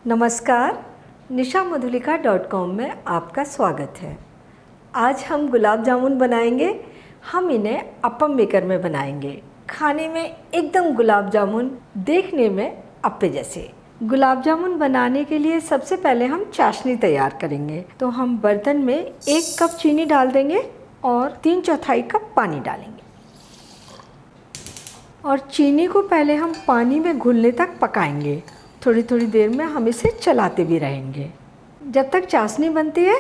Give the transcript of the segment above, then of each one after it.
नमस्कार, nishamodhulika.com में आपका स्वागत है। आज हम गुलाब जामुन बनाएंगे। हम इन्हें अप्पम मेकर में बनाएंगे। खाने में एकदम गुलाब जामुन, देखने में अप्पे जैसे। गुलाब जामुन बनाने के लिए सबसे पहले हम चाशनी तैयार करेंगे। तो हम बर्तन में 1 कप चीनी डाल देंगे और 3/4 कप पानी डालेंगे। और चीनी को पहले हम पानी में घुलने तक पकाएंगे। थोड़ी थोड़ी देर में हम इसे चलाते भी रहेंगे। जब तक चाशनी बनती है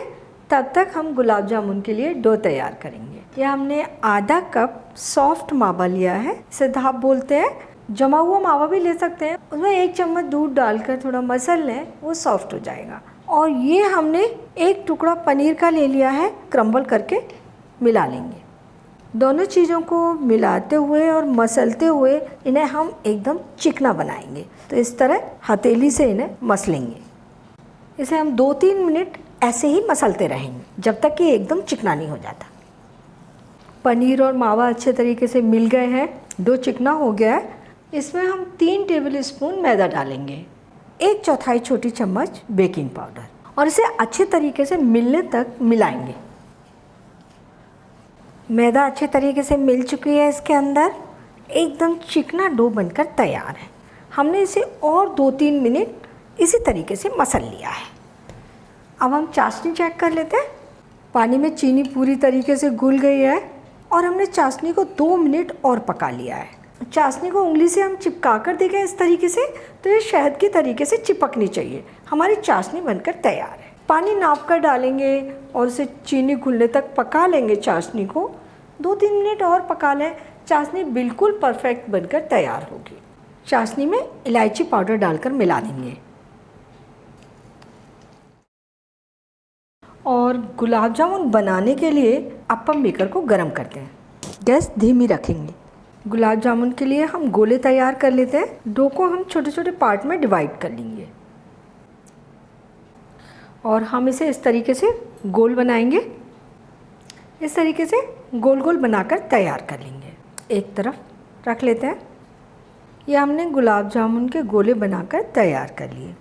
तब तक हम गुलाब जामुन के लिए डो तैयार करेंगे। यह हमने आधा कप सॉफ्ट मावा लिया है, इसे धाप बोलते हैं। जमा हुआ मावा भी ले सकते हैं। उसमें 1 चम्मच दूध डालकर थोड़ा मसल लें, वो सॉफ्ट हो जाएगा। और ये हमने 1 टुकड़ा पनीर का ले लिया है, क्रम्बल करके मिला लेंगे। दोनों चीज़ों को मिलाते हुए और मसलते हुए इन्हें हम एकदम चिकना बनाएंगे। तो इस तरह हथेली से इन्हें मसलेंगे। इसे हम 2-3 मिनट ऐसे ही मसलते रहेंगे जब तक कि एकदम चिकना नहीं हो जाता। पनीर और मावा अच्छे तरीके से मिल गए हैं, डो चिकना हो गया है। इसमें हम 3 टेबल स्पून मैदा डालेंगे, 1/4 छोटी चम्मच बेकिंग पाउडर, और इसे अच्छे तरीके से मिलने तक मिलाएंगे। मैदा अच्छे तरीके से मिल चुकी है, इसके अंदर एकदम चिकना डो बनकर तैयार है। हमने इसे और 2-3 मिनट इसी तरीके से मसल लिया है। अब हम चाशनी चेक कर लेते हैं। पानी में चीनी पूरी तरीके से घुल गई है और हमने चाशनी को 2 मिनट और पका लिया है। चाशनी को उंगली से हम चिपका कर देखें इस तरीके से, तो ये शहद की तरीके से चिपकनी चाहिए। हमारी चाशनी बनकर तैयार है। पानी नाप कर डालेंगे और इसे चीनी घुलने तक पका लेंगे। चाशनी को 2-3 मिनट और पका लें। चाशनी बिल्कुल परफेक्ट बनकर तैयार होगी। चाशनी में इलायची पाउडर डालकर मिला देंगे और गुलाब जामुन बनाने के लिए अप्पम मेकर को गर्म करते हैं। गैस धीमी रखेंगे। गुलाब जामुन के लिए हम गोले तैयार कर लेते हैं। डो को हम छोटे छोटे पार्ट में डिवाइड कर लेंगे और हम इसे इस तरीके से गोल बनाएंगे। इस तरीके से गोल गोल बनाकर तैयार कर लेंगे। एक तरफ रख लेते हैं। ये हमने गुलाब जामुन के गोले बनाकर तैयार कर लिए।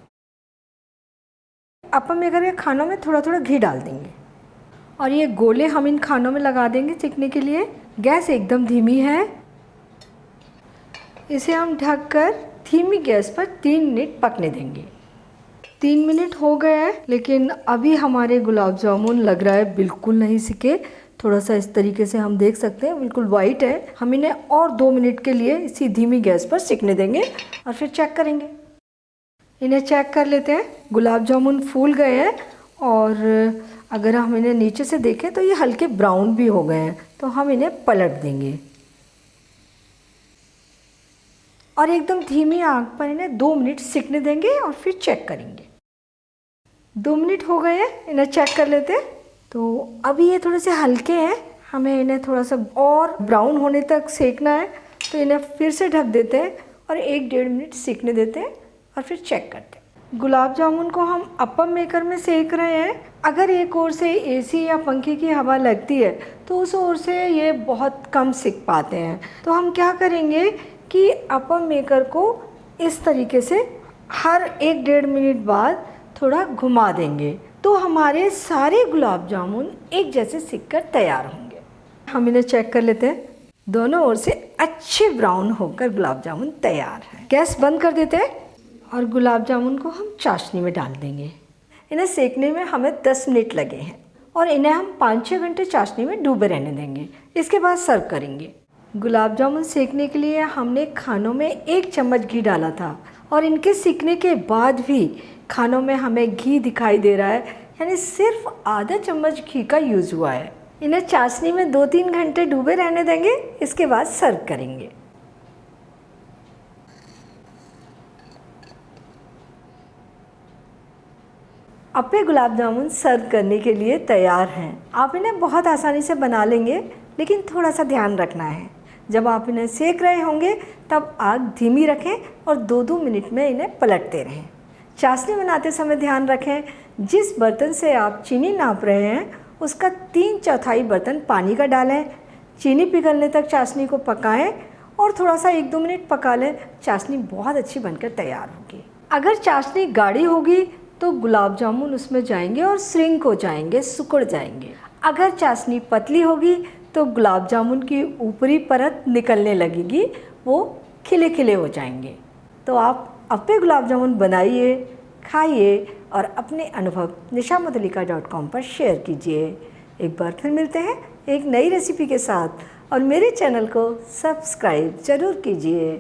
अप्पम मेकर के खानों में थोड़ा थोड़ा घी डाल देंगे और ये गोले हम इन खानों में लगा देंगे सेकने के लिए। गैस एकदम धीमी है। इसे हम ढककर धीमी गैस पर 3 मिनट पकने देंगे। 3 मिनट हो गए हैं, लेकिन अभी हमारे गुलाब जामुन लग रहा है बिल्कुल नहीं सिके। थोड़ा सा इस तरीके से हम देख सकते हैं, बिल्कुल वाइट है। हम इन्हें और 2 मिनट के लिए इसी धीमी गैस पर सिकने देंगे और फिर चेक करेंगे। इन्हें चेक कर लेते हैं। गुलाब जामुन फूल गए हैं और अगर हम इन्हें नीचे से देखें तो ये हल्के ब्राउन भी हो गए हैं। तो हम इन्हें पलट देंगे और एकदम धीमी आंच पर इन्हें 2 मिनट सिकने देंगे और फिर चेक करेंगे। 2 मिनट हो गए हैं, इन्हें चेक कर लेते हैं। तो अभी ये थोड़े से हल्के हैं, हमें इन्हें थोड़ा सा और ब्राउन होने तक सेकना है। तो इन्हें फिर से ढक देते हैं और 1-1.5 मिनट सेकने देते हैं और फिर चेक करते हैं। गुलाब जामुन को हम अप्पम मेकर में सेक रहे हैं। अगर एक ओर से एसी या पंखे की हवा लगती है तो उस ओर से ये बहुत कम सिक पाते हैं। तो हम क्या करेंगे कि अप्पम मेकर को इस तरीके से हर 1-1.5 मिनट बाद थोड़ा घुमा देंगे, तो हमारे सारे गुलाब जामुन एक जैसे सिककर तैयार होंगे। हम इन्हें चेक कर लेते हैं। दोनों ओर से अच्छे ब्राउन होकर गुलाब जामुन तैयार है। गैस बंद कर देते हैं और गुलाब जामुन को हम चाशनी में डाल देंगे। इन्हें सेकने में हमें 10 मिनट लगे हैं और इन्हें हम 5-6 घंटे चाशनी में डूबे रहने देंगे। इसके बाद सर्व करेंगे। गुलाब जामुन सेकने के लिए हमने खानों में 1 चम्मच घी डाला था और इनके सिकने के बाद भी खानों में हमें घी दिखाई दे रहा है, यानी सिर्फ आधा चम्मच घी का यूज़ हुआ है। इन्हें चाशनी में 2-3 घंटे डूबे रहने देंगे। इसके बाद सर्व करेंगे। अप्पे गुलाब जामुन सर्व करने के लिए तैयार हैं। आप इन्हें बहुत आसानी से बना लेंगे, लेकिन थोड़ा सा ध्यान रखना है। जब आप इन्हें सेक रहे होंगे तब आग धीमी रखें और 2-2 मिनट में इन्हें पलटते रहें। चाशनी बनाते समय ध्यान रखें, जिस बर्तन से आप चीनी नाप रहे हैं उसका 3/4 बर्तन पानी का डालें। चीनी पिघलने तक चाशनी को पकाएं और थोड़ा सा 1-2 मिनट पका लें। चाशनी बहुत अच्छी बनकर तैयार होगी। अगर चाशनी गाढ़ी होगी तो गुलाब जामुन उसमें जाएंगे और श्रिंक हो जाएंगे, सिकुड़ जाएंगे। अगर चाशनी पतली होगी तो गुलाब जामुन की ऊपरी परत निकलने लगेगी, वो खिले खिले हो जाएंगे। तो आप अपने गुलाब जामुन बनाइए, खाइए और अपने अनुभव nishamudalika.com पर शेयर कीजिए। एक बार फिर मिलते हैं एक नई रेसिपी के साथ और मेरे चैनल को सब्सक्राइब ज़रूर कीजिए।